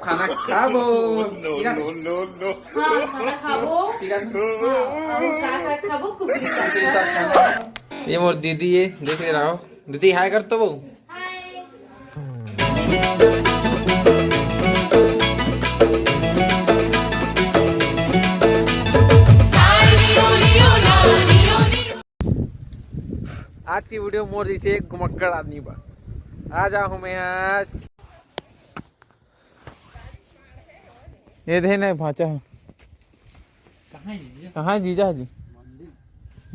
खाना खाबो। ये मोर दीदी है, देख ले रहा हो। दीदी हाय कर तो वो। आज की वीडियो मोदी से एक घुमक्कड़ आदमी पर आ जाओ मैं आज। ये दे ना भाचा कहाँ जीजा जी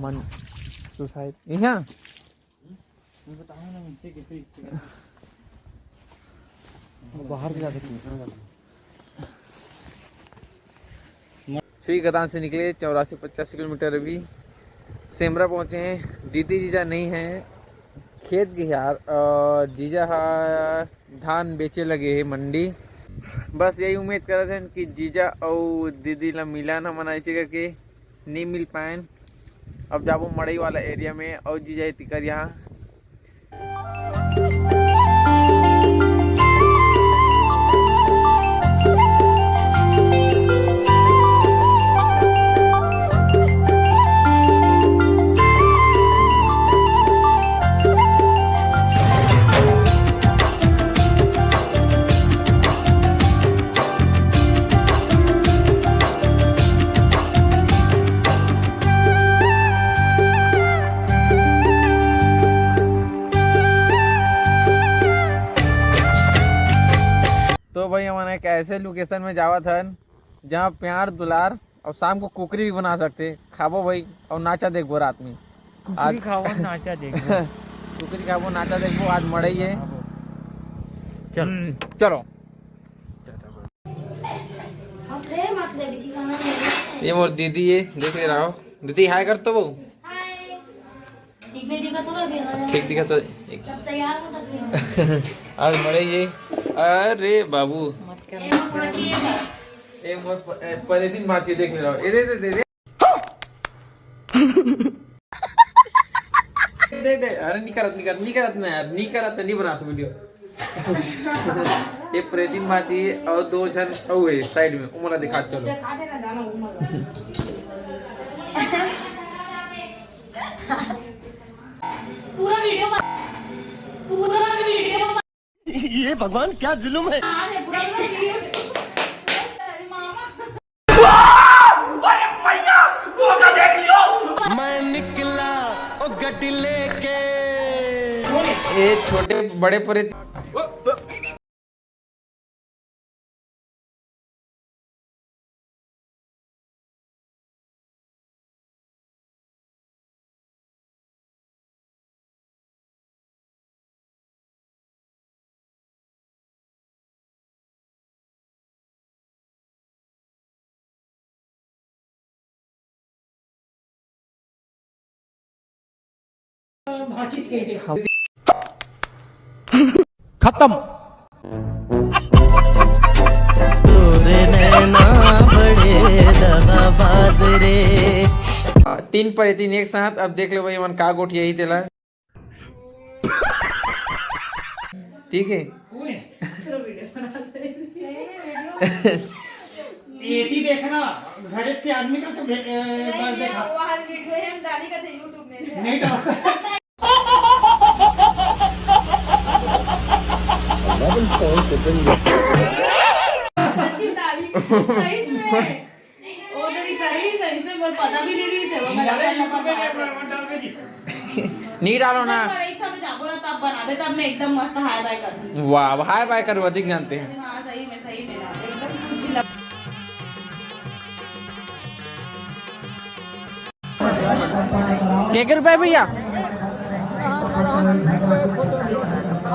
मन सुसाइड यहाँ बाहर भी जाते श्री गदान से निकले 84-85 किलोमीटर अभी सेमरा पहुंचे हैं। दीदी जीजा नहीं हैं, खेत गिहार और जीजा धान बेचे लगे है मंडी। बस यही उम्मीद कर रहे थे कि जीजा और दीदी ला मिला ना मना इसी करके नहीं मिल पाए। अब जाबो मड़ई वाला एरिया में और जीजा तिकर यहाँ। तो भाई हमारे एक ऐसे लोकेशन में जावा था जहाँ प्यार दुलार और शाम को कुकरी भी बना सकते। खाबो भाई और नाचा देखो रात में। आज खाओ नाचा देखो। कुकरी खाबो नाचा देखो। आज मड़ई है। चलो ये मोर दीदी है, देख ले रहा हो। दीदी हाय कर तो वो। ठीक दिखा तो आज मड़ई है। अरे बाबू पहले दिन बात देख ले रहा हूँ। दे अरे नहीं करत ना यार, नहीं करत नहीं बना वीडियो। ये प्रतिदिन बात और 2 जन है साइड में उमरा दिखा। चलो पूरा वीडियो ये भगवान क्या जुल्म है। मैं निकला ओ गड्डी लेके। ये छोटे बड़े पूरे खत्म। 3 पर 3 एक साथ। अब देख लो भाई मन का गोठ यही तेला। ठीक है ये देखना घरेट के आदमी का तो देखा गाली का यूट्यूब में नहीं तो पता भी नहीं नहीं डालो ना। तब बनाबे तब मैं एकदम मस्त हाई बाय करूँ। वाह हाय बाय करो अधिक जानते हैं। हाँ सही में एकदम। क्या रुपए भैया?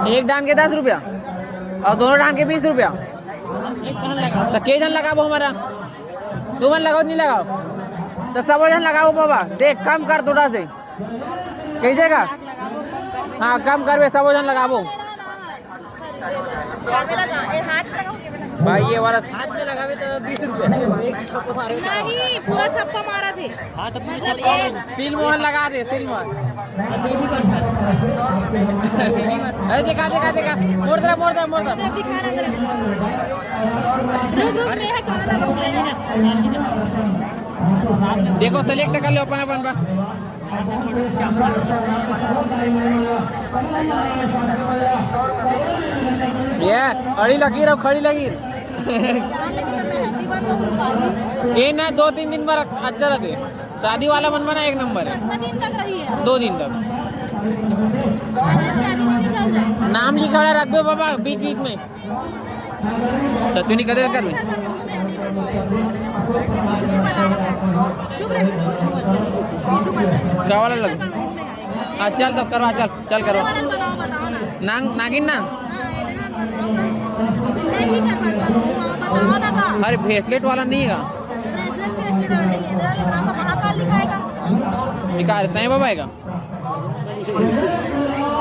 एक डान के 10 रुपया और दोनों डान के 20 रुपया। तो के जन लगाओ हमारा? तू मन लगाओ नहीं लगाओ तो सब जन लगाओ बाबा। देख कम कर थोड़ा से कैसे का हाँ कम कर सब वजन लगाबो भाई ये वाला हाथ में लगावे तो 20 रुपए एक छप्पा मारे नहीं पूरा छप्पा मारा थे हाँ तो पूरा मतलब छप्पा एक सील मोहर लगा दे सील मोहर तेरी बस तेरी बस अरे देखा देखा देखा मोड़ दे दिखाना तेरे रुक मैं है काला लगा देखो सेलेक्ट कर लो अपन अपन बा ये अड़ी लकीर और खड़ी लकीर ये ना 2-3 दिन पर अच्छा रहते शादी वाला बन बना एक नंबर है कितना दिन तक रही है 2 दिन तक आधे से आधी नहीं निकल जाए नाम लिखा हुआ रख दो बाबा बीच बीच में तो तू नहीं कदर कर चुप रह क्या वाला लग चल तो करवा चल चल करवा बताओ ना नागिन ना नहीं कर बताओ ना का अरे ब्रेसलेट वाला नहीं है ब्रेसलेट डालेंगे इधर नाम महाकाल लिखाएगा निकाल साईं बाबा है का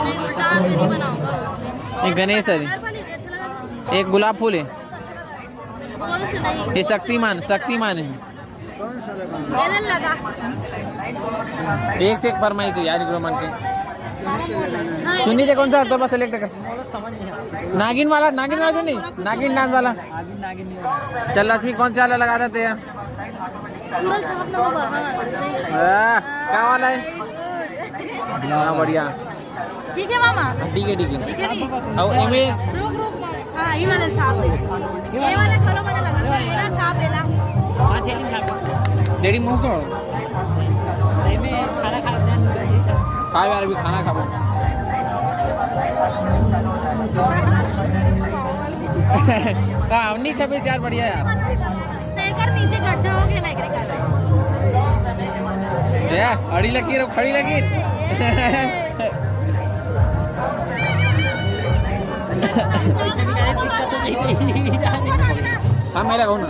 नहीं उल्टा हाथ में नहीं बनाऊंगा उसके ये गणेश है अच्छा लगा एक गुलाब फूल है बोल से नहीं ये शक्तिमान है मेरे लगा एक से एक फरमाइश है यार गुरुमान के हाँ, सुनी थे कौन सा तो बस सेलेक्ट कर समझ नहीं आता नागिन वाला जो नहीं नागिन डांस वाला आगे नागिन नहीं होगा चल लक्ष्मी कौन सा वाला लगा रहे थे पूरा छाप ना बाहर क्या वाला है हाँ बढ़िया ठीक है मामा ठीक है ठीक है नहीं और एमे रुक हाँ ये वाले छाप है ये वाले खलो मैंने लगा तो मेरा छाप है ना हाँ थैली में खा डेडी मुंह को में खाना खाते हैं हाँ यार अभी खाना खाओ हाँ 19-26 बढ़िया यार कर नीचे गड्ढा हो गया ना एकरे कर या अड़ी लकीर और खड़ी लकीर हाँ मैं लगाऊँ ना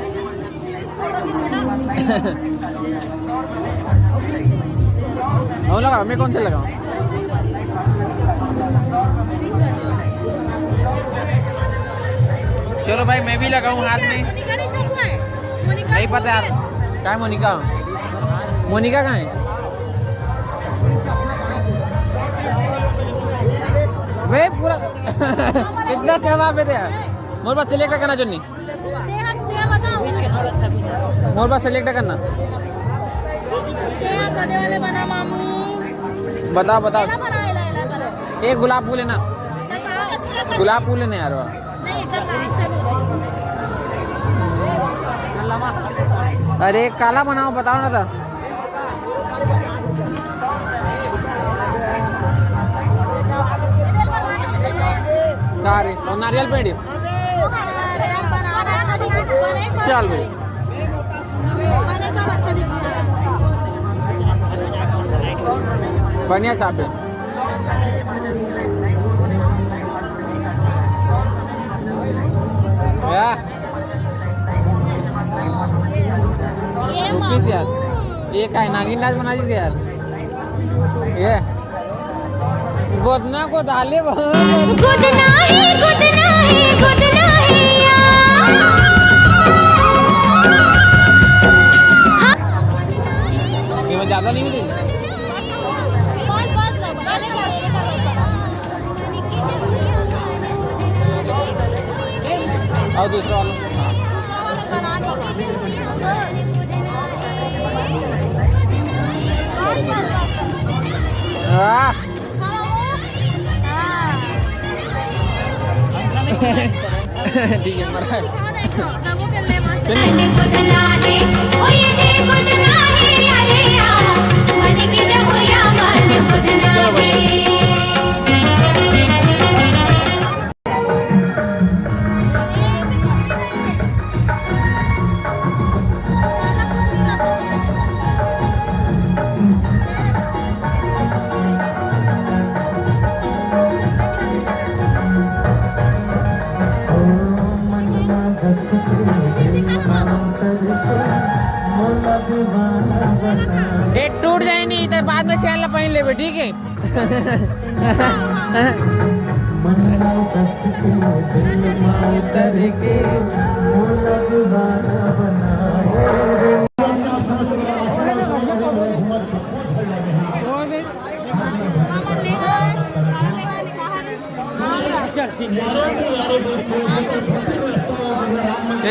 और लगा मैं कौन से लगाऊँ चलो भाई मैं भी लगाऊँ हाथ में मोनिका नहीं छुपा है मोनिका नहीं पता यार क्या है मोनिका कहाँ है वे पूरा कितना जवाब है यार मोर पास सिलेक्ट करना चुन्नी तेरा बताओ मोर पास सिलेक्ट करना तेरा कदे वाले बना मामू बताओ बताओ एला बना एला बना एक गुलाब फूल है ना अच्छा लगा गुलाब फूल है ना यार नहीं इधर लाइन अरे काला बनाओ बताओ ना था रे और नारियल पेड़ चल भाई बढ़िया चापे यार ये क्या है नागिन नाच बना दीजिए यार ये गोदना को डाले गुदना ही ये मैं ज्यादा नहीं मिली और दूसरा वाला ठीक है मरा टूट जाए नहीं तो बाद में चैन पहन ले है बेटी के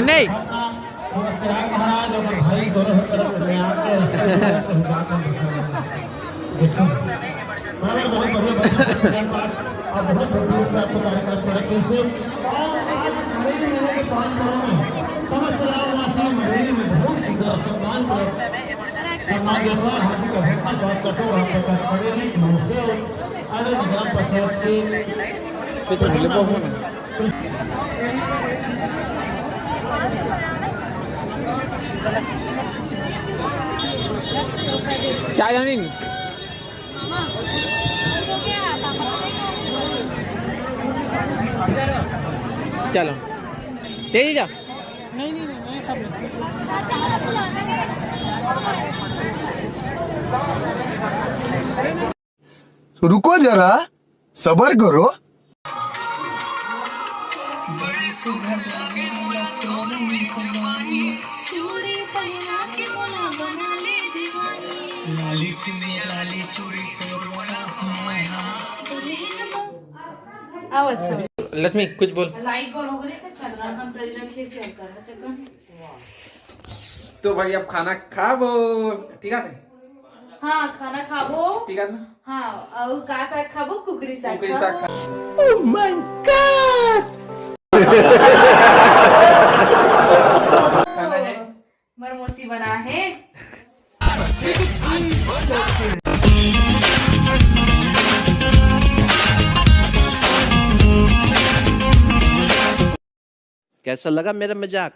नहीं चाय जानी नहीं चलो तेजी जा नहीं नहीं नहीं मैं सब रुको जरा सबर करो। अब अच्छा लक्ष्मी कुछ बोल। लाइट गोल हो गई तो चल रहा हम तरी रखे से कर चक्कर। तो भाई अब खाना खाबो ठीक है हाँ खाना खाबो ठीक है ना हाँ और का साग खाबो कुकरी साग कुकरी साग खाबो। Oh my God. खाना है मरमोसी बना है। कैसा लगा मेरा मजाक?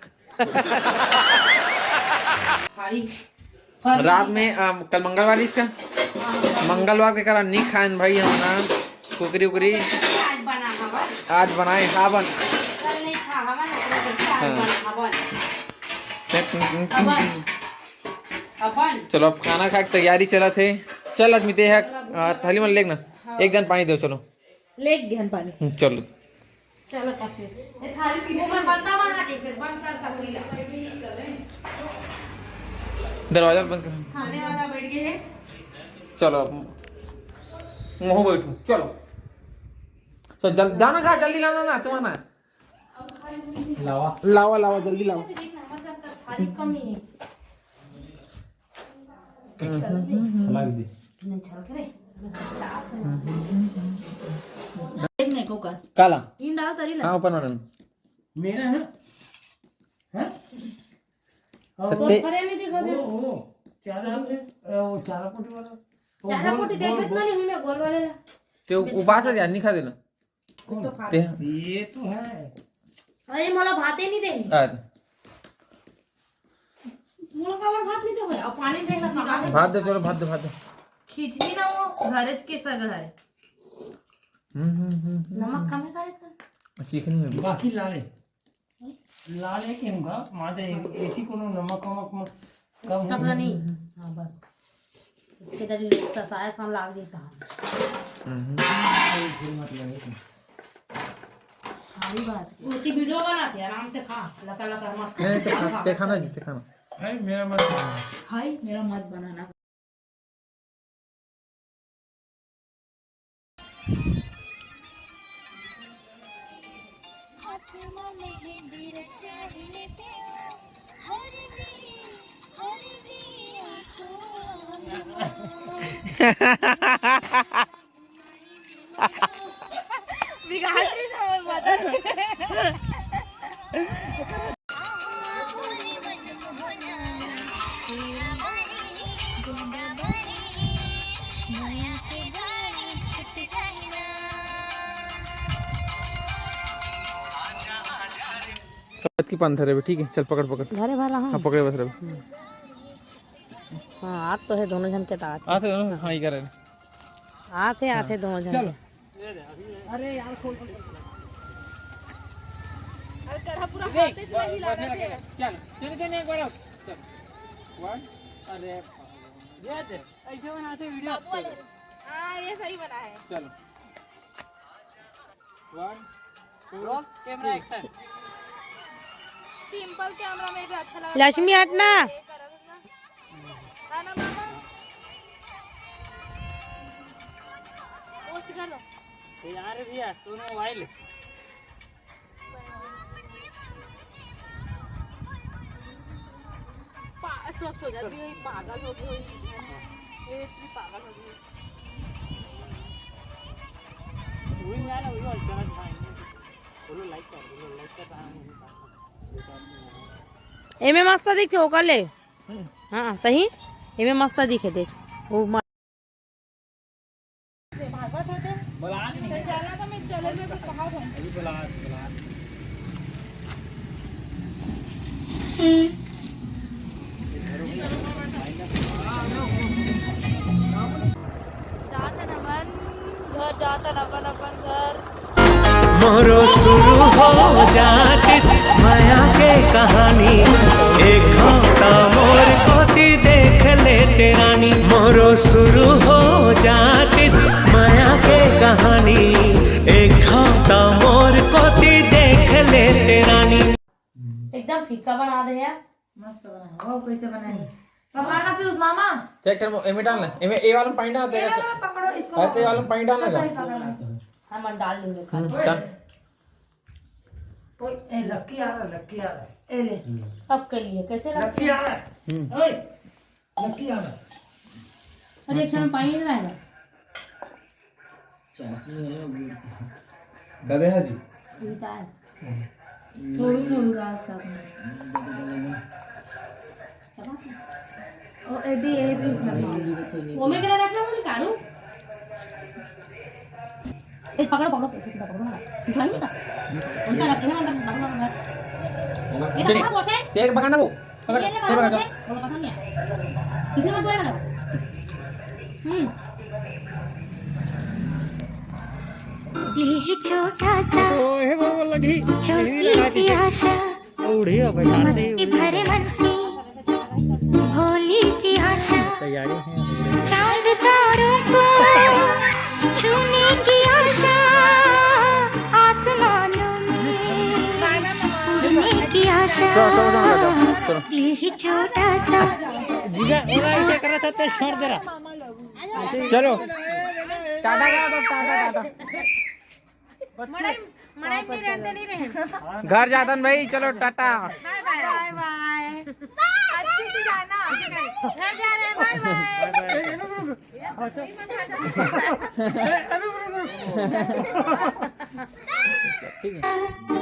रात में कल मंगलवार इसका मंगलवार के कारण नहीं खाएं भाई हम ना कुकरी उकरी आज बना हवन आज बनाए हावन कल नहीं खा हवन आज बना हवन हवन। चलो अब खाना खा के तैयारी चला थे चल आदमी दे है थाली में लेना एक जन पानी दो चलो लेक गहन पानी चलो चलो तब फिर ये थाली पीने पर बनता बना के फिर बंद कर सकती है। दरवाजा बंद कर खाने वाला बैठ गए हैं। चलो अब मुँह बैठू चलो तो जाना कहा जल्दी लाना ना तुम्हारा लावा लावा जल्दी लावा थाली कमी है नहीं चल करे देखने को कर काला इन डाल तरी हाँ ऊपर ना मेरा है हैं तो परे नहीं दिखा दे वो चारा वो चारा पोटी वाला चारा पोटी देखत ना नहीं मैं गोल वाले ते उपास है नहीं खा देना तो खा ते ये तो है अरे मला भात ही नहीं दे आज मुला का भात नहीं दे और पानी दे ना भात दे चलो भात दे खिचड़ी ना वो घरज के सग है नमक कम करे कर चिकन में बाकी लाले केंगा मादे एसी कोनो नमक कम कपड़ा नहीं हां बस इसके दरी लिस्ट साया साम लाग देता खाली बात रोटी वीडियो बनाते आराम से खा लता लता मत नहीं ते खाना जीते खाना है मेरा मत हाय मेरा मत बनाना बिगाड़ रही था मैं बता की पंथर है ठीक है चल पकड़ पकड़ घरे वाला हाँ पकड़े बस रहे हाँ आप तो है दोनों जन के तात आते दोनों हाँ ही कर रहे आते दोनों जन चलो अरे यार खोल अरे कढ़ा पूरा चल चल देने एक बार चल वन अरे ऐसे बनाते वीडियो हाँ ये सही बना है। चलो 1 2 कैमरा एक्शन। सिंपल कैमरा में भी अच्छा लगा। लक्ष्मी हटना। ना मामा पोस्ट कर लो। यार भैया दोनों मोबाइल सब सो जाती है, पागल हो गई, ये इतनी पागल हो गई। वही यार वही और चला भाई बोलो लाइक कर रहा हूं। एमे मस्त दिखे हो कर ले। हाँ सही एमे मस्त दिखे देख वो भागवत होते बोला नहीं चलना तो मैं चले गए तो कहाँ घूम। अभी बोला जाता न बन अपन घर। मोरो शुरू हो जातिस माया के कहानी एक घंटा मोर कोती देख ले तेरानी मोरो शुरू हो जातिस माया के कहानी एक घंटा मोर कोती देख ले तेरानी। एकदम फीका बना दे यार। मस्त बना है। वो कैसे बनाई पकड़ना पीयूष मामा। चेक कर एमे डालना एमे ए वाला पानी डालना तेरा पकड़ो इसको। अरे ए वाला पानी डालना का हम डाल लेंगे खाली। डाल ए लक्की आ रहा ए ले सबके लिए कैसे लक्की आ रहा ओए लक्की आ रहा। अरे एक क्षण पानी नहीं रहेगा। गधे हैं जी पीता है थोड़ी थोड़ी रात साथ में ओ ए भी उसमें वो में क्या रखना वो निकालू। ए पकड़ो पकड़ो किसी का पकड़ो ना निकालिए का उनका लगता है अंदर ना ये तो बहुत है। देख पकड़ना वो पकड़ ये ये पकड़ बोलो पसंद नहीं है किसने मत बोला ना। ये छोटा सा ओए बाबा लगी छोटी सी आशा उड़िया बैठाते मस्ती भरे मन की भोली सी आशा तैयारी है चांद तारों को छूने की आशा आसमानों में उड़ने की आशा ये छोटा सा जीगा ओरा क्या कर रहा था ते छोड़ दे रहा। चलो टाटा करा दो टाटा मड़ाई नहीं रहते नहीं रहे। घर जातन भाई चलो टाटा बाय बाय अच्छे से जाना घर जा रहे हैं। Bye bye. ठीक है।